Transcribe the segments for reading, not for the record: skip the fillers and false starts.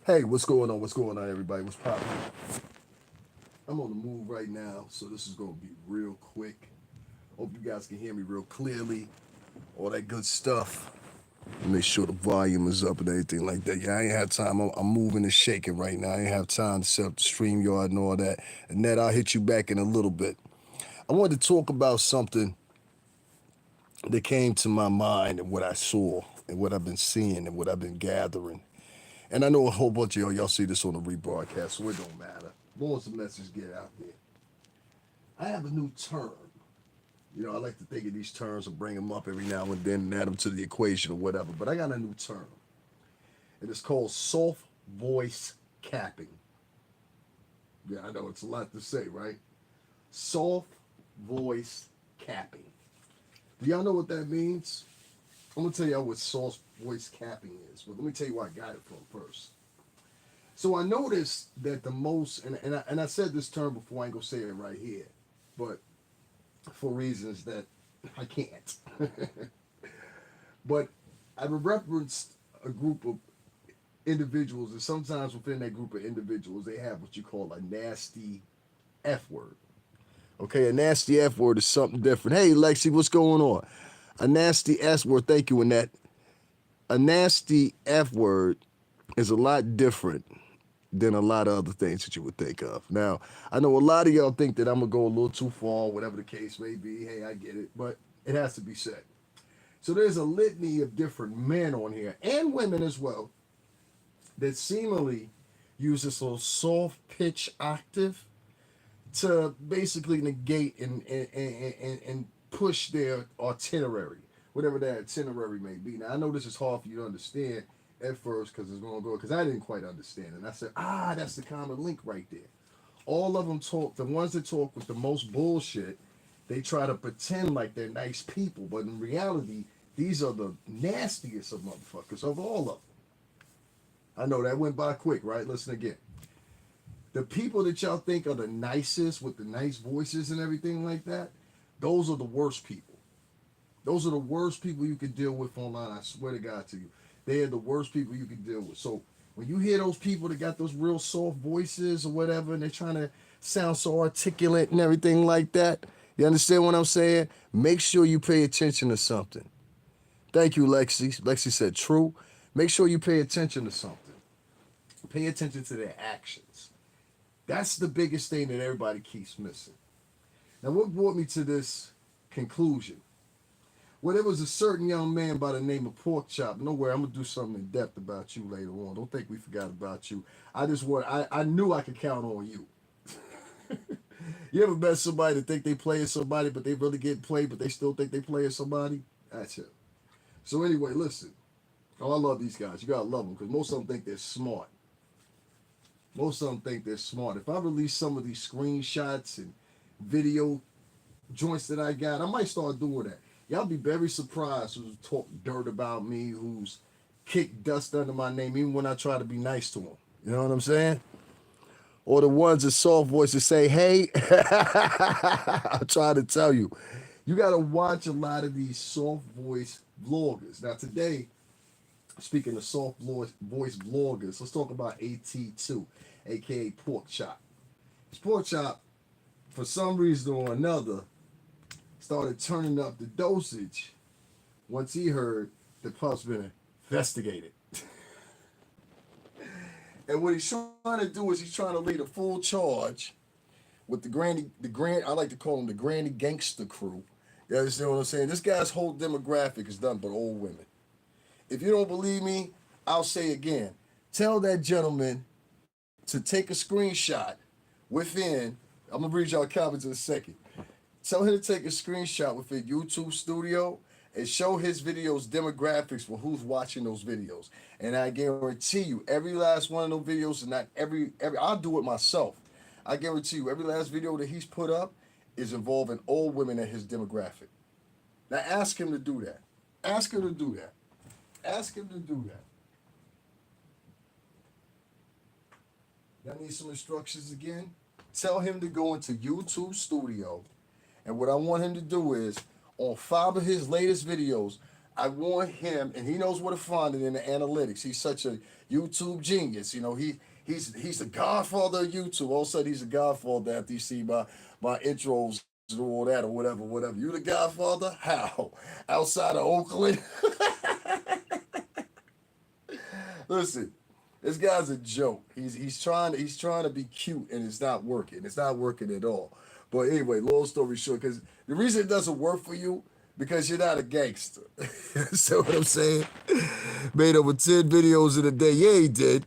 Hey, what's going on? What's going on, everybody? What's poppin'? I'm on the move right now, so this is gonna be real quick. Hope you guys can hear me real clearly. All that good stuff. Make sure the volume is up and everything like that. Yeah, I ain't have time. I'm moving and shaking right now. I ain't have time to set up the stream yard and all that. And that I'll hit you back in a little bit. I wanted to talk about something that came to my mind and what I saw and what I've been seeing and what I've been gathering. And I know a whole bunch of y'all see this on the rebroadcast, so it don't matter. As long as the message get out there. I have a new term. I like to think of these terms and bring them up every now and then and add them to the equation or whatever. But I got a new term. And it's called soft voice capping. Yeah, I know it's a lot to say, right? Soft voice capping. Do y'all know what that means? I'm going to tell y'all what soft voice capping is. But let me tell you where I got it from first. So I noticed that the most, and I said this term before, I ain't going to say it right here, but for reasons that I can't. But I referenced a group of individuals, and sometimes within that group of individuals, they have what you call a nasty F word. Okay, a nasty F word is something different. Hey, Lexi, what's going on? A nasty S word, thank you, Annette. A nasty F word is a lot different than a lot of other things that you would think of. Now, I know a lot of y'all think that I'm going to go a little too far, whatever the case may be. Hey, I get it, but it has to be said. So there's a litany of different men on here, and women as well, that seemingly use this little soft pitch octave to basically negate and push their itinerary, whatever that itinerary may be. Now, I know this is hard for you to understand at first because it's going to go, because I didn't quite understand. And I said, that's the common link right there. All of them talk, the ones that talk with the most bullshit, they try to pretend like they're nice people. But in reality, these are the nastiest of motherfuckers of all of them. I know that went by quick, right? Listen again. The people that y'all think are the nicest with the nice voices and everything like that, those are the worst people. Those are the worst people you can deal with online. I swear to God to you. They are the worst people you can deal with. So when you hear those people that got those real soft voices or whatever, and they're trying to sound so articulate and everything like that, you understand what I'm saying? Make sure you pay attention to something. Thank you, Lexi. Lexi said true. Make sure you pay attention to something. Pay attention to their actions. That's the biggest thing that everybody keeps missing. Now, what brought me to this conclusion? Well, there was a certain young man by the name of Pork Chop. No worry, I'm gonna do something in depth about you later on. Don't think we forgot about you. I knew I could count on you. You ever met somebody that think they playing somebody, but they really get played, but they still think they playing somebody? That's it. So anyway, listen. Oh, I love these guys. You gotta love them because most of them think they're smart. Most of them think they're smart. If I release some of these screenshots and video joints that I got, I might start doing that. Y'all be very surprised who's talk dirt about me, who's kicked dust under my name, even when I try to be nice to them. You know what I'm saying? Or the ones that soft voices say, hey, I'm trying to tell you. You got to watch a lot of these soft voice vloggers. Now, today, speaking of soft voice vloggers, let's talk about AT2, aka Pork Chop. This Pork Chop, for some reason or another, started turning up the dosage once he heard the pup's been investigated. And what he's trying to do is he's trying to lead a full charge with I like to call him the granny gangster crew. You understand what I'm saying? This guy's whole demographic is done but old women. If you don't believe me, I'll say again. Tell that gentleman to take a screenshot within, I'm going to read y'all comments in a second. Tell him to take a screenshot within YouTube Studio and show his videos demographics for who's watching those videos. And I guarantee you, every last one of those videos, and not every I'll do it myself. I guarantee you, every last video that he's put up is involving old women in his demographic. Now ask him to do that. Ask him to do that. Ask him to do that. Y'all need some instructions again? Tell him to go into YouTube Studio. And what I want him to do is, on 5 of his latest videos, I want him, and he knows where to find it in the analytics. He's such a YouTube genius. You know, he's the godfather of YouTube. All of a sudden, he's the godfather after you see my intros and all that or whatever. You the godfather? How? Outside of Oakland? Listen, this guy's a joke. He's trying to be cute, and it's not working. It's not working at all. But anyway, long story short, because the reason it doesn't work for you because you're not a gangster. So what I'm saying? Made over 10 videos in a day. Yeah, he did.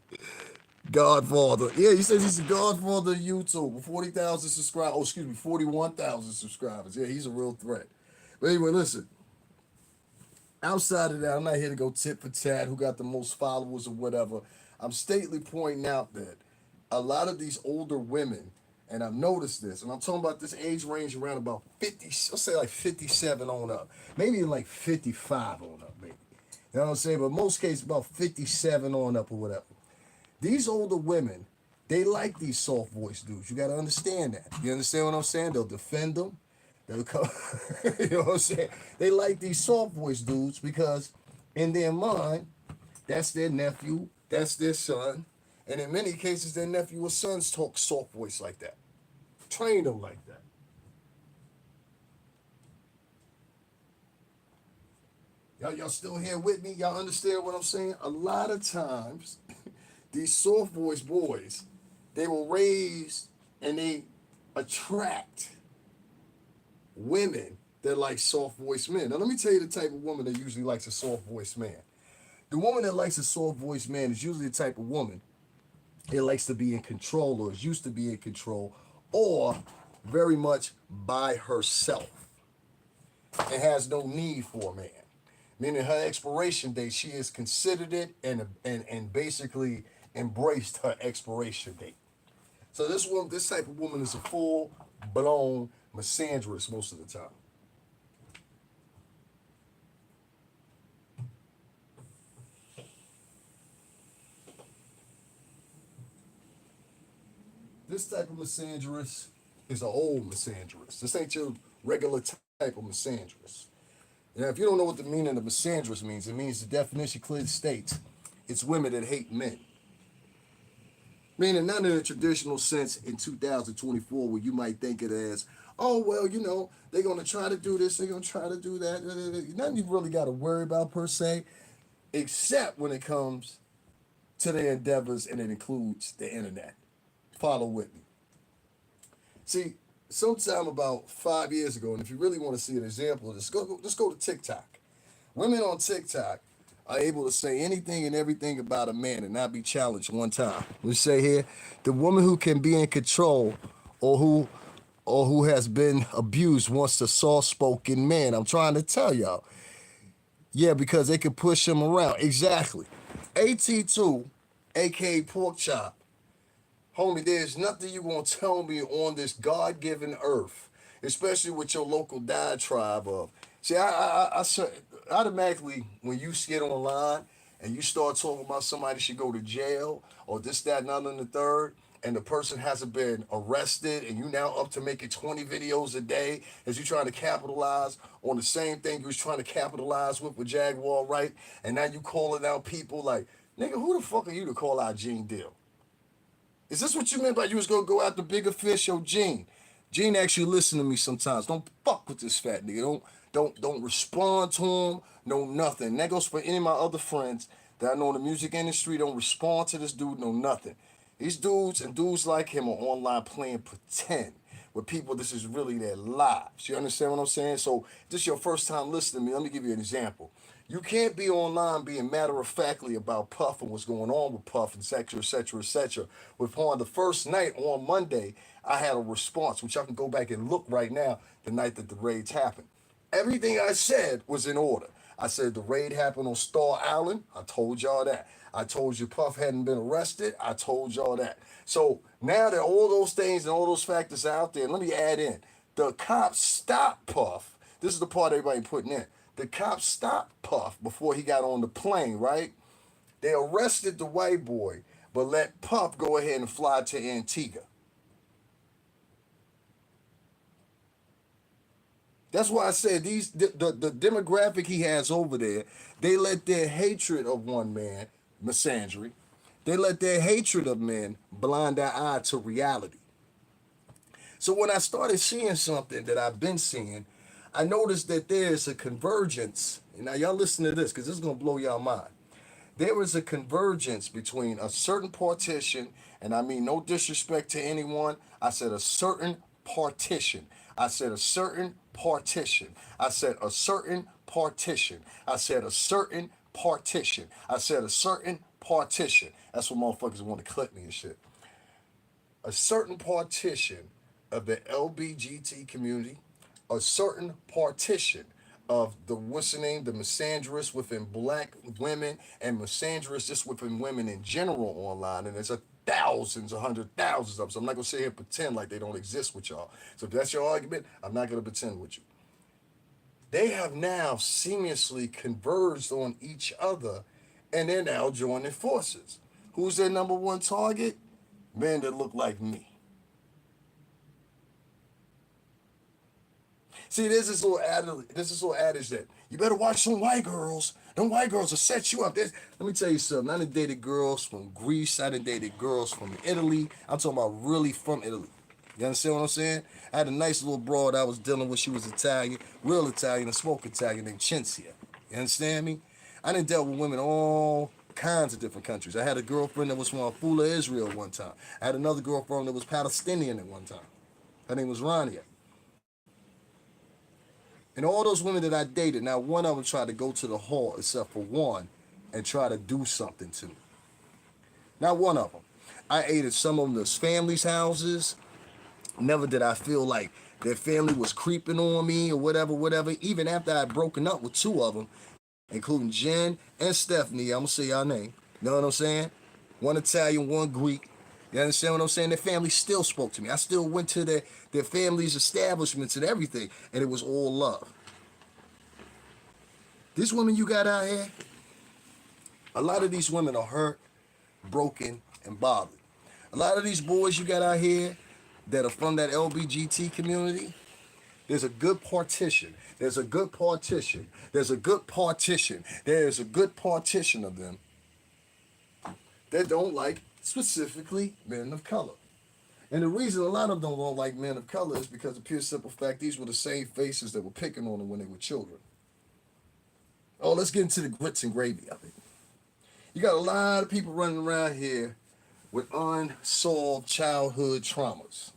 Godfather. Yeah, he says he's the godfather of YouTube with 40,000 subscribers. Oh, excuse me, 41,000 subscribers. Yeah, he's a real threat. But anyway, listen. Outside of that, I'm not here to go tit for tat, who got the most followers or whatever. I'm stately pointing out that a lot of these older women, and I've noticed this, and I'm talking about this age range around about 50, let's say like 57 on up, maybe like 55 on up, maybe. You know what I'm saying? But most cases, about 57 on up or whatever. These older women, they like these soft voice dudes. You got to understand that. You understand what I'm saying? They'll defend them. They'll come, you know what I'm saying? They like these soft voice dudes because in their mind, that's their nephew, that's their son. And in many cases, their nephew or sons talk soft voice like that. Train them like that. Y'all still here with me? Y'all understand what I'm saying? A lot of times, these soft voice boys, they were raised and they attract women that like soft voice men. Now let me tell you the type of woman that usually likes a soft voice man. The woman that likes a soft voice man is usually the type of woman that likes to be in control or is used to be in control or very much by herself and has no need for a man. Meaning her expiration date, she has considered it and basically embraced her expiration date. So this type of woman is a full blown misandrist most of the time. This type of misandrist is an old misandrist. This ain't your regular type of misandrist. Now, if you don't know what the meaning of misandrist means, it means the definition clearly states it's women that hate men. Meaning not in a traditional sense in 2024 where you might think it as, oh, well, you know, they're going to try to do this, they're going to try to do that. Nothing you really got to worry about per se, except when it comes to their endeavors and it includes the internet. Follow with me. See, sometime about 5 years ago, and if you really want to see an example of this, just go to TikTok. Women on TikTok are able to say anything and everything about a man and not be challenged one time. We say here, the woman who can be in control or who has been abused wants a soft-spoken man. I'm trying to tell y'all. Yeah, because they can push him around. Exactly. AT2, aka Pork Chop. Homie, there's nothing you gonna tell me on this God-given earth, especially with your local diatribe of. See, I automatically when you get online and you start talking about somebody should go to jail or this, that, and other, and the third, and the person hasn't been arrested, and you now up to making 20 videos a day as you trying to capitalize on the same thing you was trying to capitalize with Jaguar, right? And now you calling out people like, nigga, who the fuck are you to call out Gene Deal? Is this what you meant by you was gonna go after bigger fish? Yo, Gene. Gene actually listen to me sometimes. Don't fuck with this fat nigga. Don't respond to him. No nothing. And that goes for any of my other friends that I know in the music industry. Don't respond to this dude. No nothing. These dudes and dudes like him are online playing pretend with people. This is really their lives. You understand what I'm saying? So this is your first time listening to me. Let me give you an example. You can't be online being matter-of-factly about Puff and what's going on with Puff, et cetera, et cetera, et cetera. With on the first night on Monday, I had a response, which I can go back and look right now, the night that the raids happened. Everything I said was in order. I said the raid happened on Star Island. I told y'all that. I told you Puff hadn't been arrested. I told y'all that. So now that all those things and all those factors are out there, let me add in. The cops stopped Puff. This is the part everybody putting in. The cops stopped Puff before he got on the plane, right? They arrested the white boy, but let Puff go ahead and fly to Antigua. That's why I said the demographic he has over there, they let their hatred of one man, misandry, they let their hatred of men blind their eye to reality. So when I started seeing something that I've been seeing, I noticed that there's a convergence. And now y'all listen to this because this is gonna blow y'all mind. There is a convergence between a certain partition, and I mean no disrespect to anyone. I said a certain partition. I said a certain partition. I said a certain partition. I said a certain partition. I said a certain partition. That's what motherfuckers want to clip me and shit. A certain partition of the LBGT community, a certain partition of the what's the name, the misandrists within black women and misandrists just within women in general online, and there's a thousands, 100,000s of them. So I'm not gonna sit here and pretend like they don't exist with y'all. So if that's your argument, I'm not gonna pretend with you. They have now seamlessly converged on each other, and they're now joining forces. Who's their number one target? Men that look like me. See, there's this little adage that you better watch some white girls. Them white girls will set you up. Let me tell you something. I done dated girls from Greece. I done dated girls from Italy. I'm talking about really from Italy. You understand what I'm saying? I had a nice little broad I was dealing with. She was Italian, real Italian, a smoke Italian named Cinzia. You understand me? I done dealt with women all kinds of different countries. I had a girlfriend that was from Afula, Israel one time. I had another girlfriend that was Palestinian at one time. Her name was Rania. And all those women that I dated, now one of them tried to go to the hall, except for one, and try to do something to me. Not one of them. I ate at some of them's families' houses. Never did I feel like their family was creeping on me or whatever, whatever. Even after I had broken up with two of them, including Jen and Stephanie, I'm gonna say y'all name. You know what I'm saying? One Italian, one Greek. You understand what I'm saying? Their family still spoke to me. I still went to their family's establishments and everything, and it was all love. These women you got out here, a lot of these women are hurt, broken, and bothered. A lot of these boys you got out here that are from that LBGT community, there's a good partition. There's a good partition. There's a good partition. There's a good partition of them that don't like specifically men of color. And the reason a lot of them don't like men of color is because of pure simple fact these were the same faces that were picking on them when they were children. Oh, let's get into the grits and gravy of it. You got a lot of people running around here with unsolved childhood traumas.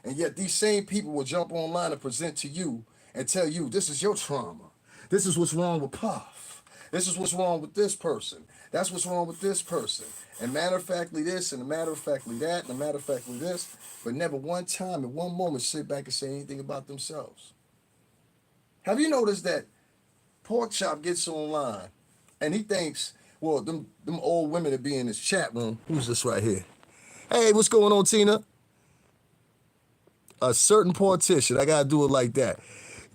And yet these same people will jump online and present to you and tell you, this is your trauma. This is what's wrong with Puff. This is what's wrong with this person. That's what's wrong with this person. And matter of factly this, and a matter of factly that, and a matter of factly this, but never one time in one moment sit back and say anything about themselves. Have you noticed that Pork Chop gets online and he thinks, well, them old women that be in his chat room, who's this right here? Hey, what's going on, Tina? A certain partition, I gotta do it like that.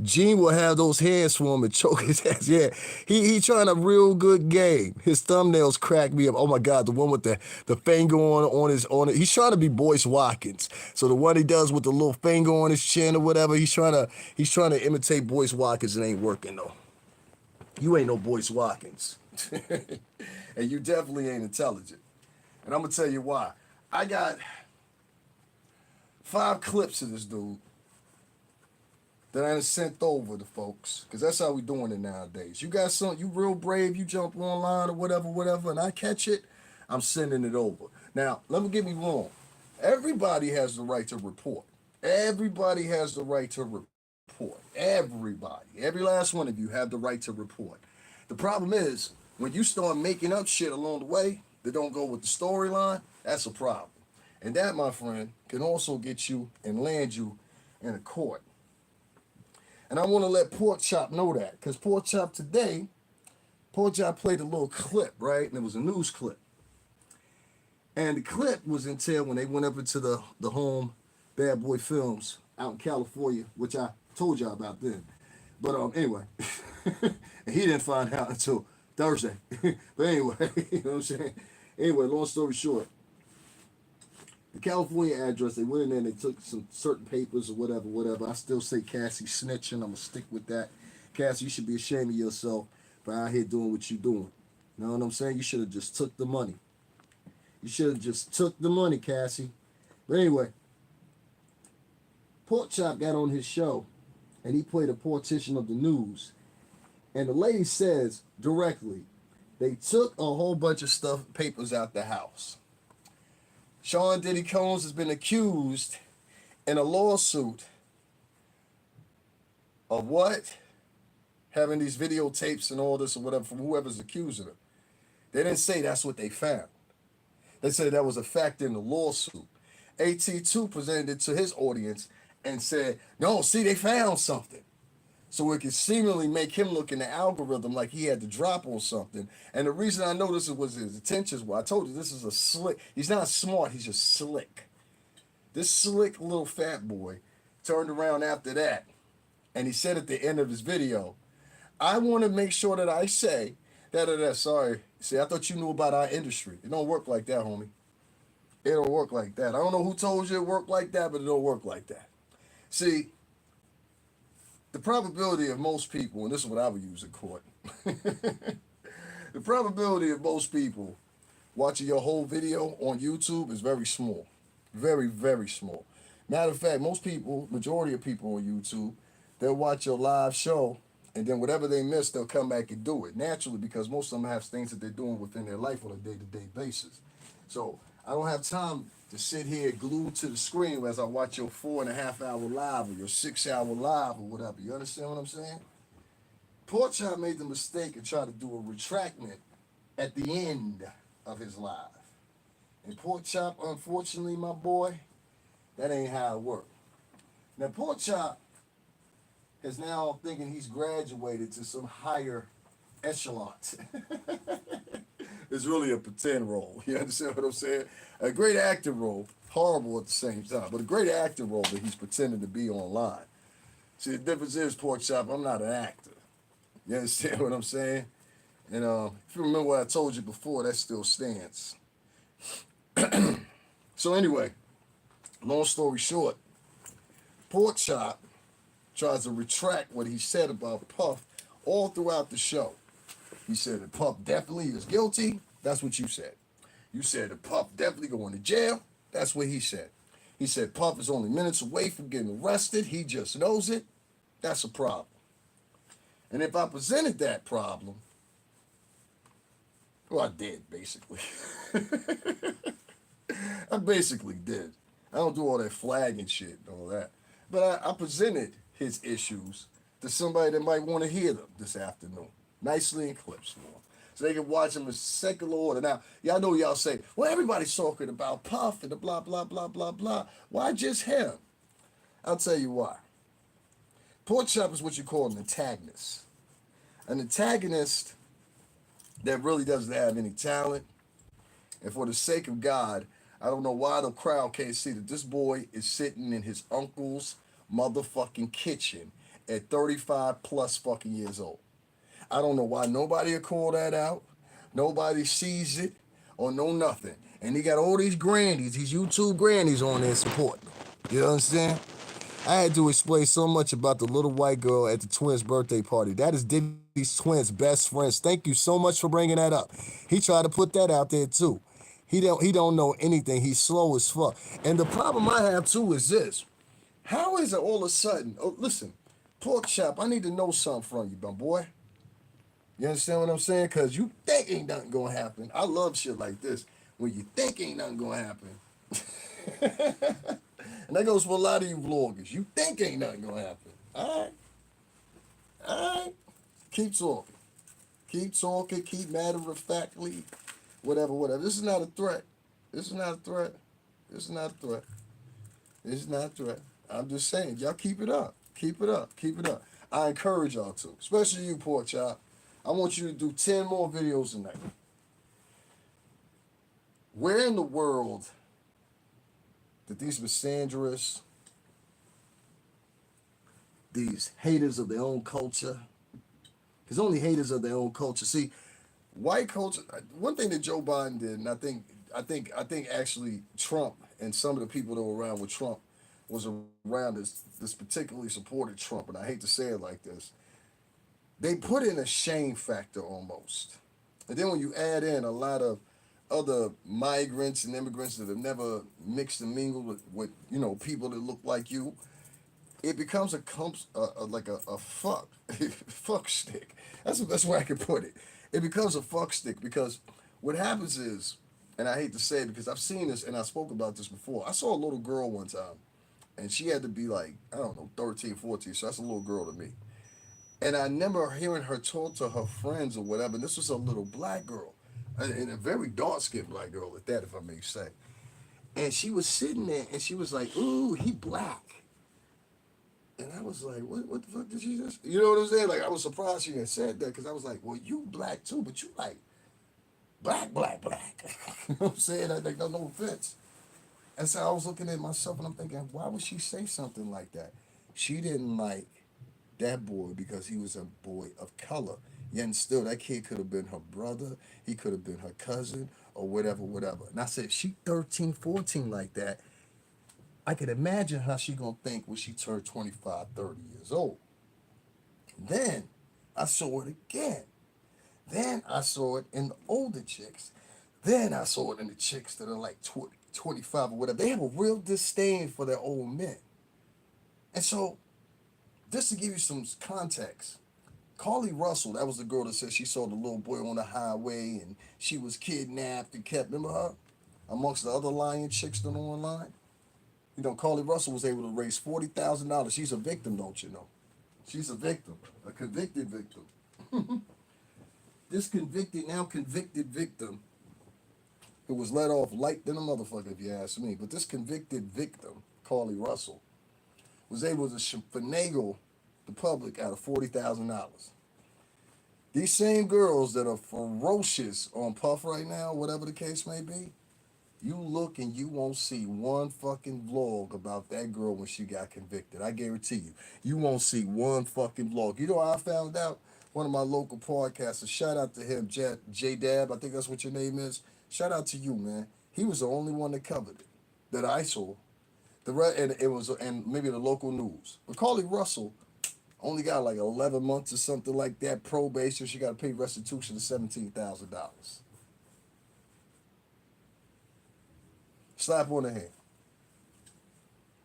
Gene will have those hands for him and choke his ass. Yeah, he trying a real good game. His thumbnails crack me up. Oh my God, the one with the finger on it. He's trying to be Boyce Watkins. So the one he does with the little finger on his chin or whatever, he's trying to imitate Boyce Watkins. It ain't working though. You ain't no Boyce Watkins, and you definitely ain't intelligent. And I'm gonna tell you why. I got 5 clips of this dude that I sent over to folks, because that's how we doing it nowadays. You got something, you real brave, you jump online or whatever, and I catch it, I'm sending it over. Now, let me get me wrong. Everybody has the right to report. Everybody has the right to report. Everybody. Every last one of you have the right to report. The problem is, when you start making up shit along the way that don't go with the storyline, that's a problem. And that, my friend, can also get you and land you in a court. And I want to let Pork Chop know that, because Pork Chop today, Pork Chop played a little clip, right? And it was a news clip. And the clip was entailed when they went up into the home Bad Boy Films out in California, which I told y'all about then. But anyway, and he didn't find out until Thursday. But anyway, you know what I'm saying? Anyway, long story short, The California address, they went in there and they took some certain papers or whatever, whatever. I still say Cassie snitching. I'm going to stick with that. Cassie, you should be ashamed of yourself for out here doing what you're doing. You know what I'm saying? You should have just took the money. You should have just took the money, Cassie. But anyway, Pork Chop got on his show and he played a partition of the news. And the lady says directly, they took a whole bunch of stuff, papers out the house. Sean Diddy Combs has been accused in a lawsuit of what? Having these videotapes and all this or whatever from whoever's accusing him. They didn't say that's what they found. They said that was a fact in the lawsuit. AT2 presented it to his audience and said, no, see, they found something. So it could seemingly make him look in the algorithm like he had to drop on something. And the reason I know this was his intentions. Well, I told you this is a slick. He's not smart. He's just slick. This slick little fat boy turned around after that. And he said at the end of his video, I want to make sure that I say that. Sorry. See, I thought you knew about our industry. It don't work like that, homie. It don't work like that. I don't know who told you it worked like that, but it don't work like that. See, the probability of most people, and this is what I would use in court, the probability of most people watching your whole video on YouTube is very small. Very, very small. Matter of fact, most people, majority of people on YouTube, they'll watch your live show, and then whatever they miss, they'll come back and do it. Naturally, because most of them have things that they're doing within their life on a day-to-day basis. So I don't have time to sit here glued to the screen as I watch your 4.5 hour live or your 6 hour live or whatever. You understand what I'm saying? Pork Chop made the mistake and tried to do a retractment at the end of his live. And Pork Chop, unfortunately, my boy, that ain't how it worked. Now, Pork Chop is now thinking he's graduated to some higher echelon. It's really a pretend role. You understand what I'm saying? A great acting role, horrible at the same time, but a great acting role that he's pretending to be online. See, the difference is, Pork Chop, I'm not an actor. You understand what I'm saying? And if you remember what I told you before, that still stands. So anyway, long story short, Pork Chop tries to retract what he said about Puff all throughout the show. He said that Puff definitely is guilty. That's what you said. You said that Puff definitely going to jail. That's what he said. He said Puff is only minutes away from getting arrested. He just knows it. That's a problem. And if I presented that problem, well, I did, basically. I basically did. I don't do all that flagging shit and all that. But I presented his issues to somebody that might want to hear them this afternoon. Nicely in clips for them. So they can watch them in secular order. Now, y'all know y'all say, well, everybody's talking about Puff and the blah, blah, blah, blah, blah. Why just him? I'll tell you why. Pork Chop is what you call an antagonist. An antagonist that really doesn't have any talent. And for the sake of God, I don't know why the crowd can't see that this boy is sitting in his uncle's motherfucking kitchen at 35 plus fucking years old. I don't know why nobody will call that out. Nobody sees it or know nothing. And he got all these grannies, these YouTube grannies on there supporting him. You understand? I had to explain so much about the little white girl at the twins' birthday party. That is Diddy's twins' best friends. Thank you so much for bringing that up. He tried to put that out there too. He don't know anything. He's slow as fuck. And the problem I have too is this. How is it all of a sudden? Oh, listen, Pork Chop, I need to know something from you, my boy. You understand what I'm saying? Because you think ain't nothing going to happen. I love shit like this. When you think ain't nothing going to happen. And that goes for a lot of you vloggers. You think ain't nothing going to happen. All right. All right. Keep talking. Keep talking. Keep matter-of-factly. Whatever, whatever. This is not a threat. This is not a threat. This is not a threat. This is not a threat. I'm just saying, y'all keep it up. Keep it up. Keep it up. I encourage y'all to. Especially you, Pork Chop. I want you to do 10 more videos tonight. Where in the world did these misandrists, these haters of their own culture, because only haters of their own culture. See, white culture. One thing that Joe Biden did, and I think actually Trump and some of the people that were around with Trump was around this particularly supported Trump, and I hate to say it like this, they put in a shame factor almost. And then when you add in a lot of other migrants and immigrants that have never mixed and mingled with people that look like you, it becomes like a fuck fuck stick. That's the best way I can put it. It becomes a fuck stick because what happens is, and I hate to say it because I've seen this and I spoke about this before. I saw a little girl one time, and she had to be like, I don't know, 13, 14, so that's a little girl to me. And I remember hearing her talk to her friends or whatever, and this was a little black girl, and a very dark-skinned black girl at that, if I may say. And she was sitting there, and she was like, ooh, he black. And I was like, what the fuck did she just? You know what I'm saying? Like, I was surprised she had said that, because I was like, well, you black too, but you like black, black, black. You know what I'm saying? Like, no offense. And so I was looking at myself, and I'm thinking, why would she say something like that? She didn't like that boy because he was a boy of color. Yet and still, that kid could have been her brother, he could have been her cousin, or whatever, whatever. And I said, if she 13, 14 like that, I could imagine how she gonna think when she turned 25, 30 years old. Then I saw it again. Then I saw it in the older chicks. Then I saw it in the chicks that are like 20, 25 or whatever. They have a real disdain for their old men. And so, just to give you some context, Carly Russell, that was the girl that said she saw the little boy on the highway and she was kidnapped and kept, remember her? Amongst the other lying chicks that are online. You know, Carly Russell was able to raise $40,000. She's a victim, don't you know? She's a victim, a convicted victim. This now convicted victim, who was let off light than a motherfucker, if you ask me, but this convicted victim, Carly Russell, was able to finagle the public out of $40,000. These same girls that are ferocious on Puff right now, whatever the case may be, you look and you won't see one fucking vlog about that girl when she got convicted. I guarantee you. You won't see one fucking vlog. You know how I found out? One of my local podcasters, shout out to him, J Dab, I think that's what your name is. Shout out to you, man. He was the only one that covered it that I saw. And maybe the local news. But Carly Russell only got like 11 months or something like that probation. She got to pay restitution of $17,000. Slap on the hand.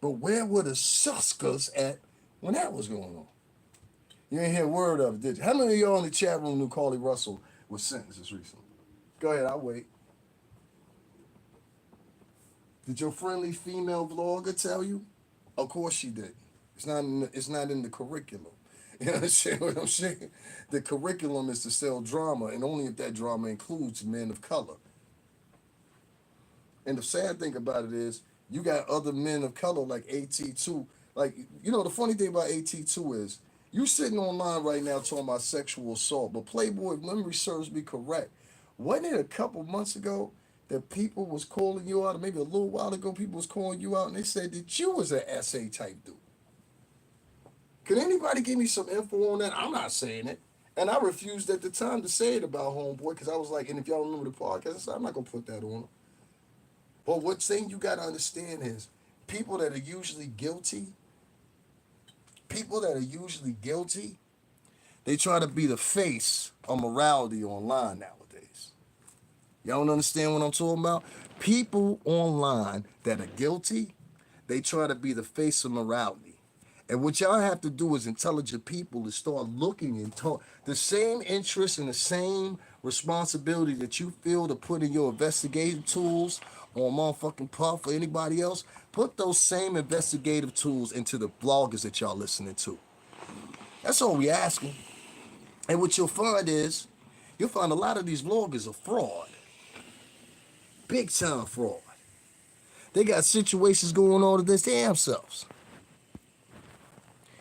But where were the suskers at when that was going on? You ain't hear a word of it, did you? How many of y'all in the chat room knew Carly Russell was sentenced this recently? Go ahead, I'll wait. Did your friendly female vlogger tell you? Of course she did. It's not in the curriculum. You understand what I'm saying? The curriculum is to sell drama, and only if that drama includes men of color. And the sad thing about it is, you got other men of color like AT2. Like, the funny thing about AT2 is, you sitting online right now talking about sexual assault, but Playboy, if memory serves me correct, wasn't it a couple months ago that people was calling you out, or maybe a little while ago people was calling you out, and they said that you was an SA type dude? Could anybody give me some info on that? I'm not saying it. And I refused at the time to say it about Homeboy, because I was like, and if y'all remember the podcast, I said, I'm not going to put that on him. But what thing you got to understand is, people that are usually guilty, they try to be the face of morality online nowadays. Y'all don't understand what I'm talking about? People online that are guilty, they try to be the face of morality. And what y'all have to do as intelligent people is start looking and talk the same interest and the same responsibility that you feel to put in your investigative tools on motherfucking Puff or anybody else. Put those same investigative tools into the bloggers that y'all listening to. That's all we asking. And what you'll find is, you'll find a lot of these bloggers are fraud. Big time fraud. They got situations going on to their damn selves.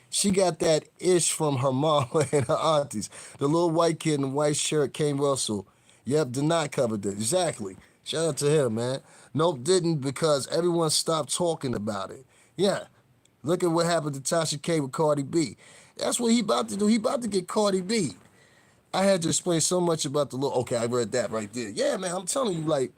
She got that ish from her mom and her aunties. The little white kid in the white shirt, Kane Russell. Yep, did not cover that. Exactly. Shout out to him, man. Nope, didn't, because everyone stopped talking about it. Yeah. Look at what happened to Tasha K with Cardi B. That's what he about to do. He about to get Cardi B. I had to explain so much about the little... Okay, I read that right there. Yeah, man, I'm telling you, like...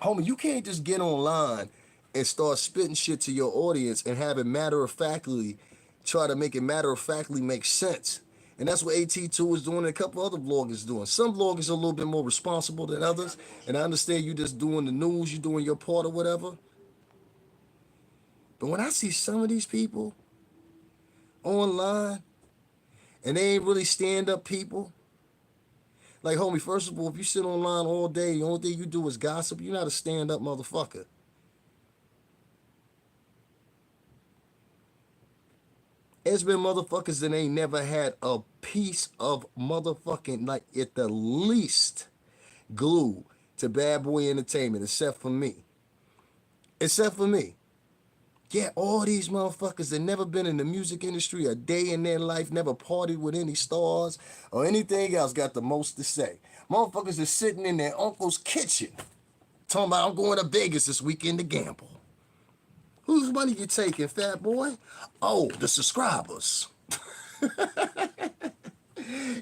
Homie, you can't just get online and start spitting shit to your audience and have it matter of factly, try to make it matter of factly make sense. And that's what AT2 is doing and a couple other vloggers doing. Some vloggers are a little bit more responsible than others. And I understand you just doing the news, you doing your part or whatever. But when I see some of these people online and they ain't really stand-up people, like, homie, first of all, if you sit online all day, the only thing you do is gossip, you're not a stand-up motherfucker. There's been motherfuckers that ain't never had a piece of motherfucking, like, at the least, glue to Bad Boy Entertainment, except for me. Except for me. Yeah, all these motherfuckers that never been in the music industry a day in their life, never partied with any stars or anything else, got the most to say. Motherfuckers are sitting in their uncle's kitchen talking about, I'm going to Vegas this weekend to gamble. Whose money you taking, fat boy? Oh, the subscribers.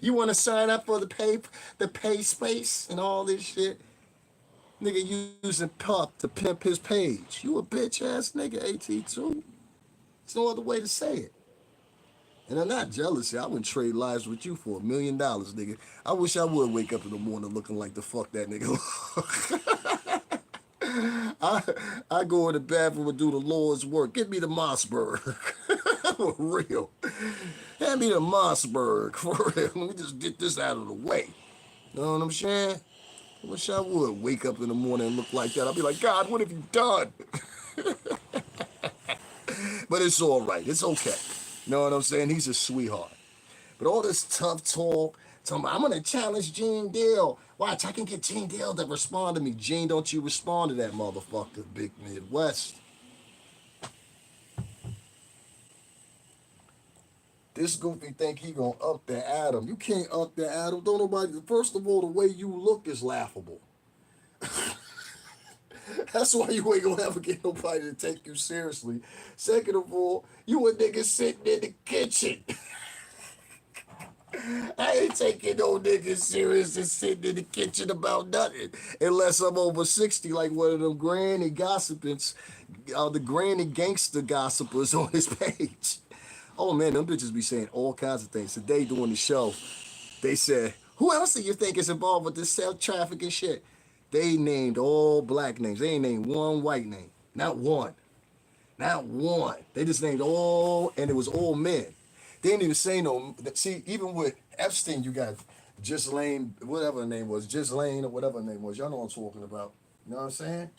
You want to sign up for the pay space and all this shit? Nigga using pop to pimp his page. You a bitch ass nigga, AT2. There's no other way to say it. And I'm not jealous. I wouldn't trade lives with you for $1 million, nigga. I wish I would wake up in the morning looking like the fuck that nigga look. I go in the bathroom and do the Lord's work. Get me the Mossberg. For real. Hand me the Mossberg. For real. Let me just get this out of the way. You know what I'm saying? I wish I would wake up in the morning and look like that. I'd be like, God, what have you done? But it's all right. It's okay. You know what I'm saying? He's a sweetheart. But all this tough talk, talking about, I'm going to challenge Gene Deal. Watch, I can get Gene Deal to respond to me. Gene, don't you respond to that motherfucker, Big Midwest. This goofy think he gonna up the atom. You can't up the atom. Don't nobody. First of all, the way you look is laughable. That's why you ain't gonna ever get nobody to take you seriously. Second of all, you a nigga sitting in the kitchen. I ain't taking no nigga serious and sitting in the kitchen about nothing. Unless I'm over 60, like one of them granny gossipers, the granny gangster gossipers on his page. Oh man, them bitches be saying all kinds of things. Today doing the show, they said, who else do you think is involved with this self trafficking shit? They named all black names. They ain't named one white name. Not one. Not one. They just named all, and it was all men. They didn't even say no. See, even with Epstein, you got Ghislaine, whatever her name was, Ghislaine or whatever her name was. Y'all know what I'm talking about. You know what I'm saying?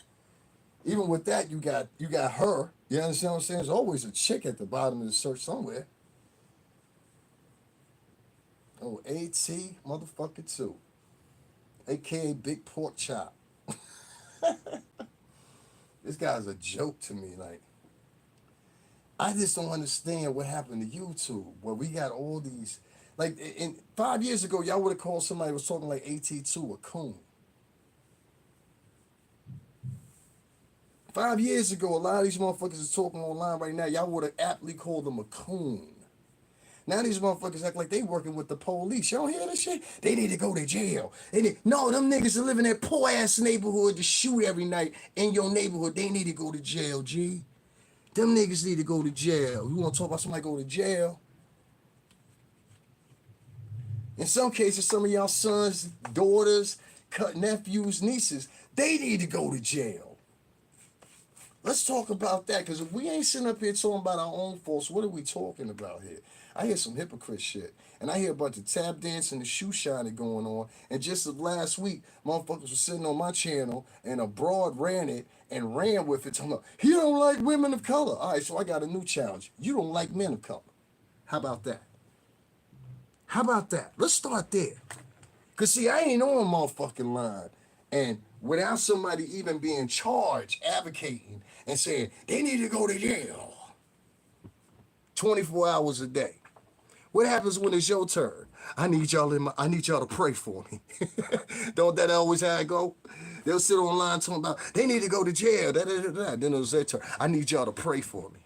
Even with that, you got her. You understand what I'm saying? There's always a chick at the bottom of the search somewhere. Oh, AT motherfucker 2. AKA Big Pork Chop. This guy's a joke to me. Like, I just don't understand what happened to YouTube, where we got all these. Like, 5 years ago, y'all would have called somebody who was talking like AT2 a coon. 5 years ago, a lot of these motherfuckers are talking online right now. Y'all would have aptly called them a coon. Now these motherfuckers act like they working with the police. Y'all hear this shit? They need to go to jail. No, them niggas that live in that poor-ass neighborhood to shoot every night in your neighborhood, they need to go to jail, G. Them niggas need to go to jail. You want to talk about somebody go to jail? In some cases, some of y'all sons, daughters, nephews, nieces, they need to go to jail. Let's talk about that, because if we ain't sitting up here talking about our own faults, what are we talking about here? I hear some hypocrite shit, and I hear about the tap dance and the shoe shining going on, and just of last week, motherfuckers were sitting on my channel, and a broad ran it and ran with it, talking about, he don't like women of color. All right, so I got a new challenge. You don't like men of color. How about that? How about that? Let's start there. Because, see, I ain't on a motherfucking line, and without somebody even being charged, advocating, and saying, they need to go to jail 24 hours a day. What happens when it's your turn? I need y'all to pray for me. Don't that always how it go? They'll sit online talking about, they need to go to jail, da, da, da, da. Then it was their turn. I need y'all to pray for me.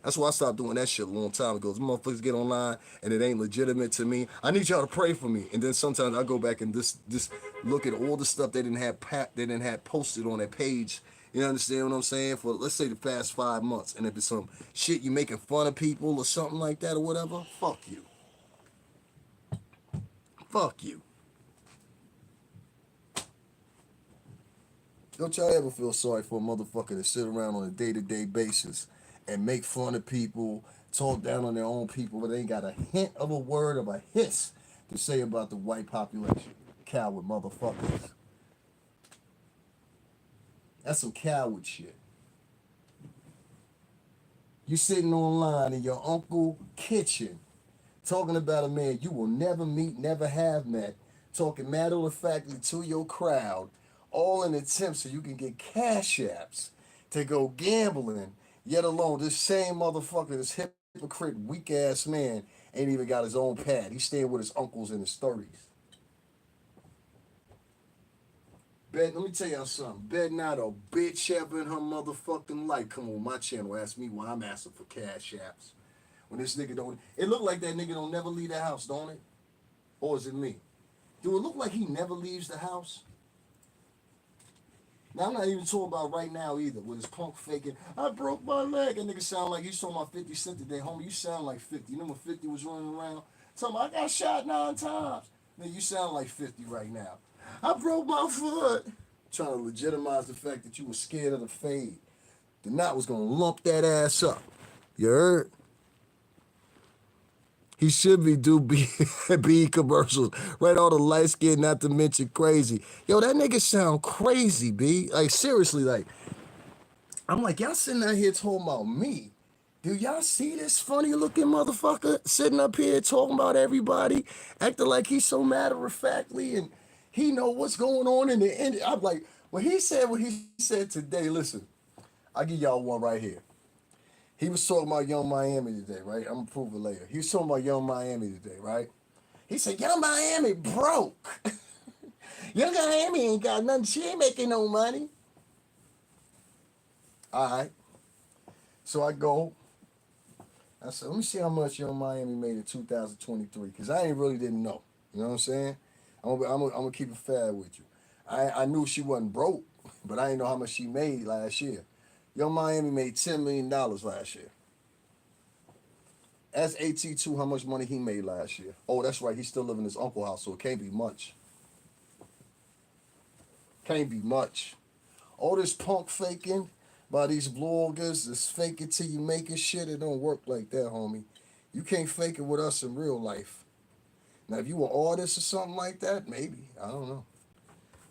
That's why I stopped doing that shit a long time ago. Those motherfuckers get online and it ain't legitimate to me. I need y'all to pray for me. And then sometimes I go back and just look at all the stuff they didn't have posted on their page. You understand what I'm saying? For let's say the past 5 months. And if it's some shit you making fun of people or something like that or whatever, fuck you. Fuck you. Don't y'all ever feel sorry for a motherfucker to sit around on a day-to-day basis and make fun of people, talk down on their own people, but they ain't got a hint of a word of a hiss to say about the white population? Coward motherfuckers. That's some coward shit. You sitting online in your uncle kitchen talking about a man you will never meet, never have met, talking matter-of-factly to your crowd, all in attempts so you can get cash apps to go gambling, yet alone this same motherfucker, this hypocrite, weak-ass man, ain't even got his own pad. He's staying with his uncles in his 30s. Bet, let me tell y'all something. Bet not a bitch ever in her motherfucking life come on my channel, ask me why I'm asking for cash apps. When this nigga don't, it look like that nigga don't never leave the house, don't it? Or is it me? Do it look like he never leaves the house? Now, I'm not even talking about right now either, with his punk faking, I broke my leg. That nigga sound like he's talking about 50 Cent today. Homie, you sound like 50. You know when 50 was running around? Talking about, I got shot 9 times. Nigga, you sound like 50 right now. I broke my foot. Trying to legitimize the fact that you were scared of the fade. The knot was going to lump that ass up. You heard? He should be do be commercials. Right, all the light skin, not to mention crazy. Yo, that nigga sound crazy, B. Like, seriously, like, I'm like, y'all sitting out here talking about me. Do y'all see this funny looking motherfucker sitting up here talking about everybody, acting like he's so matter of factly and he know what's going on in the end? I'm like, when he said what he said today, listen, I'll give y'all one right here. He was talking about Young Miami today, right? I'm gonna prove it later. He was talking about Young Miami today, right? He said, Young Miami broke. Young Miami ain't got nothing. She ain't making no money. All right. So I go. I said, let me see how much Young Miami made in 2023, because I ain't really didn't know. You know what I'm saying? I'm gonna keep it fair with you. I knew she wasn't broke, but I didn't know how much she made last year. Young Miami made $10 million last year. Ask AT2 how much money he made last year. Oh, that's right. He's still living in his uncle's house, so it can't be much. Can't be much. All this punk faking by these bloggers, this fake it till you make it shit, it don't work like that, homie. You can't fake it with us in real life. Now, if you an artist or something like that, maybe. I don't know.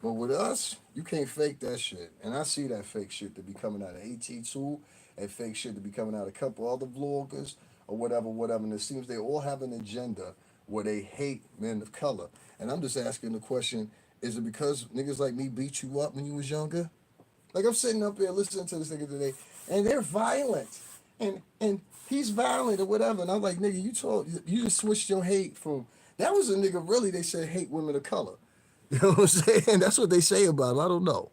But with us, you can't fake that shit. And I see that fake shit to be coming out of AT2 and fake shit to be coming out of a couple other vloggers or whatever. And it seems they all have an agenda where they hate men of color. And I'm just asking the question, is it because niggas like me beat you up when you was younger? Like, I'm sitting up there listening to this nigga today, and they're violent. And he's violent or whatever. And I'm like, nigga, you just switched your hate from, that was a nigga really, they said hate women of color. You know what I'm saying? That's what they say about him. I don't know.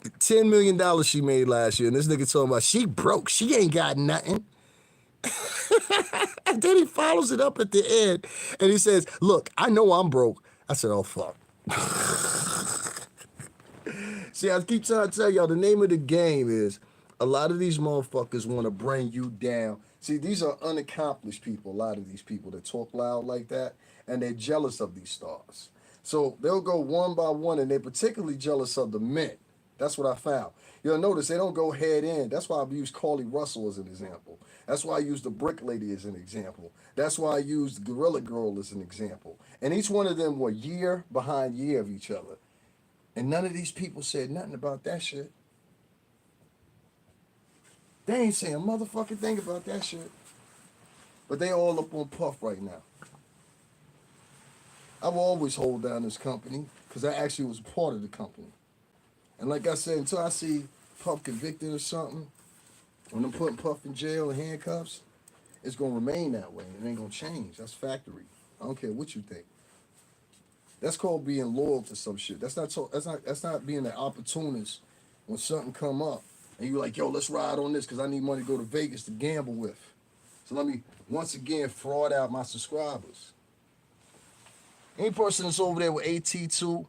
$10 million she made last year, and this nigga talking about she broke. She ain't got nothing. And then he follows it up at the end, and he says, look, I know I'm broke. I said, oh, fuck. See, I keep trying to tell y'all, the name of the game is a lot of these motherfuckers want to bring you down. See, these are unaccomplished people, a lot of these people that talk loud like that, and they're jealous of these stars. So they'll go one by one, and they're particularly jealous of the men. That's what I found. You'll notice they don't go head in. That's why I've used Carly Russell as an example. That's why I used the Brick Lady as an example. That's why I used Gorilla Girl as an example. And each one of them were year behind year of each other. And none of these people said nothing about that shit. They ain't saying a motherfucking thing about that shit. But they all up on Puff right now. I will always hold down this company because I actually was part of the company. And like I said, until I see Puff convicted or something, when I'm putting Puff in jail and handcuffs, it's going to remain that way. It ain't going to change. That's factory. I don't care what you think. That's called being loyal to some shit. That's not being an opportunist when something come up and you're like, yo, let's ride on this because I need money to go to Vegas to gamble with. So let me, once again, fraud out my subscribers. Any person that's over there with AT2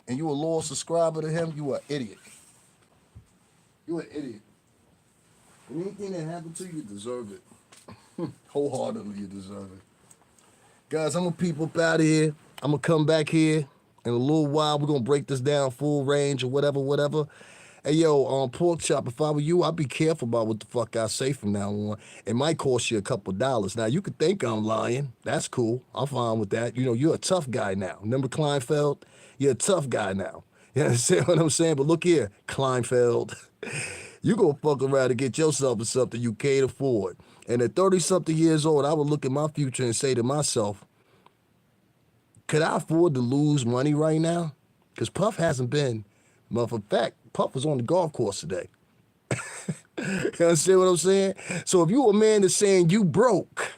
and you a loyal subscriber to him, you an idiot. You an idiot. And anything that happened to you, you deserve it. Wholeheartedly, you deserve it. Guys, I'm going to peep up out of here. I'm going to come back here in a little while. We're going to break this down full range or whatever. Hey, yo, Pork Chop, if I were you, I'd be careful about what the fuck I say from now on. It might cost you a couple dollars. Now, you could think I'm lying. That's cool. I'm fine with that. You know, you're a tough guy now. Remember Kleinfeld? You're a tough guy now. You understand what I'm saying? But look here, Kleinfeld. You gonna fuck around and get yourself something you can't afford. And at 30-something years old, I would look at my future and say to myself, could I afford to lose money right now? Because Puff hasn't been. But for fact, Puff was on the golf course today. You understand what I'm saying? So if you a man that's saying you broke,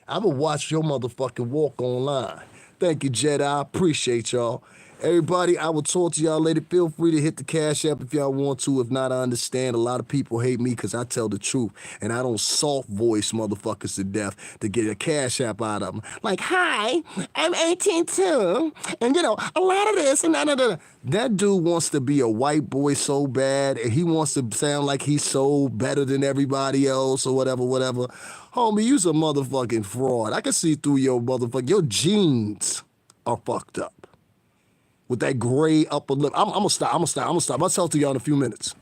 I would watch your motherfucking walk online. Thank you, Jedi. I appreciate y'all. Everybody, I will talk to y'all later. Feel free to hit the Cash App if y'all want to. If not, I understand. A lot of people hate me because I tell the truth. And I don't soft voice motherfuckers to death to get a Cash App out of them. Like, hi, I'm 18 too. And, you know, a lot of this and that. That dude wants to be a white boy so bad. And he wants to sound like he's so better than everybody else or whatever. Homie, you's a motherfucking fraud. I can see through your your jeans are fucked up. With that gray upper lip. I'm gonna stop. I'll talk to y'all in a few minutes.